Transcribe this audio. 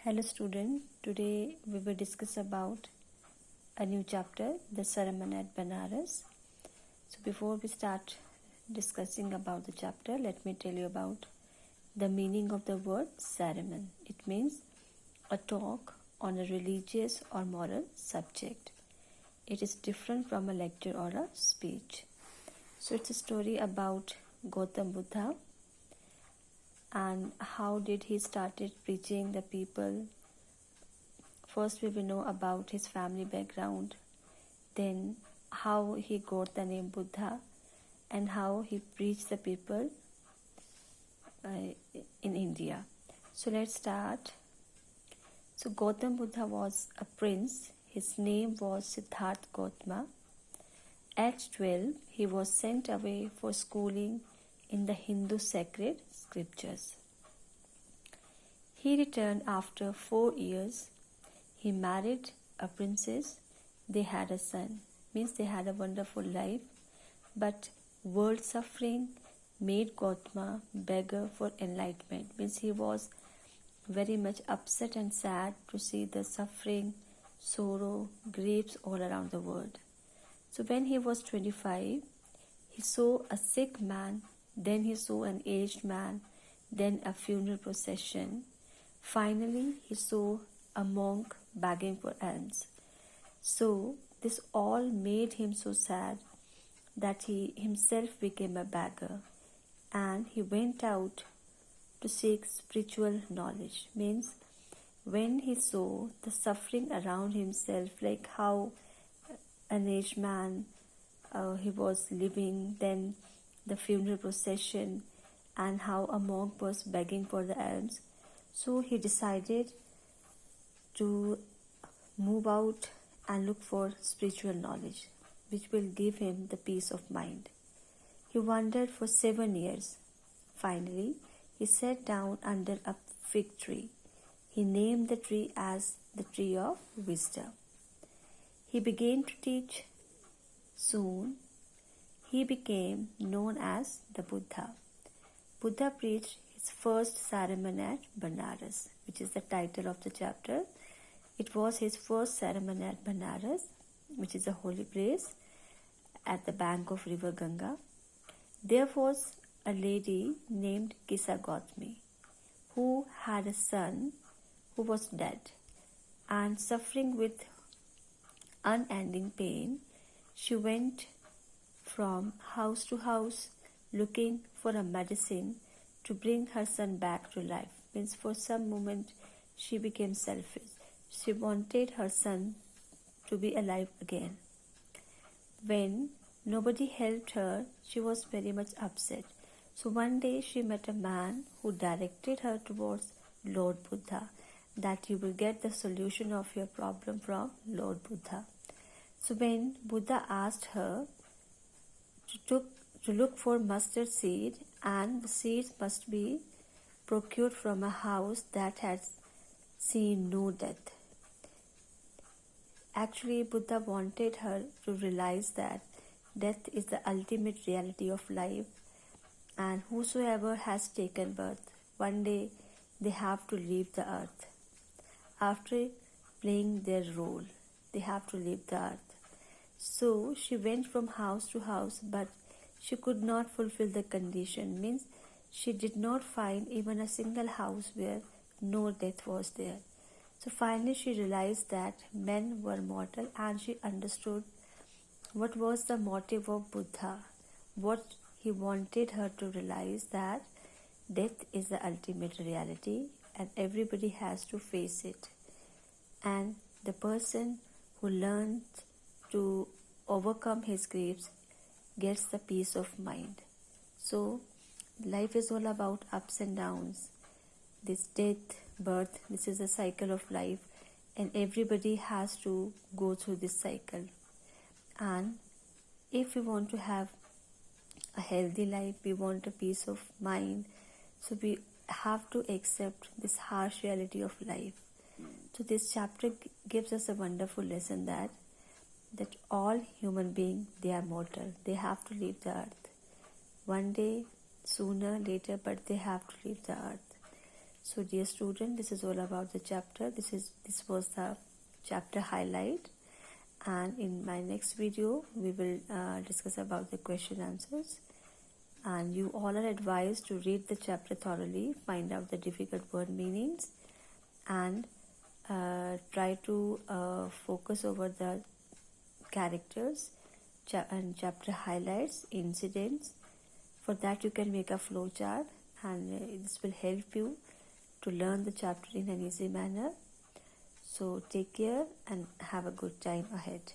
Hello student, today we will discuss about a new chapter, the ceremony at Benares. So before we start discussing about the chapter, let me tell you about the meaning of the word ceremony. It means a talk on a religious or moral subject. It is different from a lecture or a speech. So it's a story about Gautam Buddha and how did he started preaching the people. First we will know about his family background, then how he got the name Buddha and how he preached the people in India. So let's start. So Gautam Buddha was a prince. His name was Siddhartha Gautama. At 12, he was sent away for schooling in the Hindu sacred scriptures. He returned after 4 years. He married a princess. They had a son. Means they had a wonderful life. But world suffering made Gautama beggar for enlightenment. Means he was very much upset and sad to see the suffering, sorrow, griefs all around the world. So when he was 25, he saw a sick man, then he saw an aged man, then a funeral procession. Finally, he saw a monk begging for alms. So this all made him so sad that he himself became a beggar and he went out to seek spiritual knowledge. Means when he saw the suffering around himself, like how an aged man he was living, then the funeral procession and how a monk was begging for the alms, so he decided to move out and look for spiritual knowledge which will give him the peace of mind. He wandered for 7 years. Finally, he sat down under a fig tree. He named the tree as the tree of wisdom. He began to teach. Soon, he became known as the Buddha. Buddha preached his first sermon at Benares, which is the title of the chapter. It was his first sermon at Benares, which is a holy place at the bank of river Ganga. There was a lady named Kisa Gautami who had a son who was dead and suffering with unending pain. She went from house to house looking for a medicine to bring her son back to life. Means for some moment she became selfish. She wanted her son to be alive again. When nobody helped her, she was very much upset. So one day she met a man who directed her towards Lord Buddha, that you will get the solution of your problem from Lord Buddha. So when Buddha asked her to look for mustard seed, and the seeds must be procured from a house that has seen no death. Actually, Buddha wanted her to realize that death is the ultimate reality of life, and whosoever has taken birth, one day they have to leave the earth. After playing their role, they have to leave the earth. So she went from house to house, but she could not fulfill the condition. Means she did not find even a single house where no death was there. So finally she realized that men were mortal, and she understood what was the motive of Buddha. What he wanted her to realize, that death is the ultimate reality and everybody has to face it. And the person who learns to overcome his griefs gets the peace of mind. So life is all about ups and downs. This death, birth, this is a cycle of life, and everybody has to go through this cycle. And if we want to have a healthy life, we want a peace of mind, so we have to accept this harsh reality of life. So this chapter gives us a wonderful lesson that all human beings, they are mortal. They have to leave the earth. One day, sooner, later, but they have to leave the earth. So dear student, this is all about the chapter. This was the chapter highlight, and in my next video we will discuss about the question answers. And you all are advised to read the chapter thoroughly, find out the difficult word meanings, and try to focus over the characters and chapter highlights, incidents. For that you can make a flow chart, and this will help you to learn the chapter in an easy manner. So take care and have a good time ahead.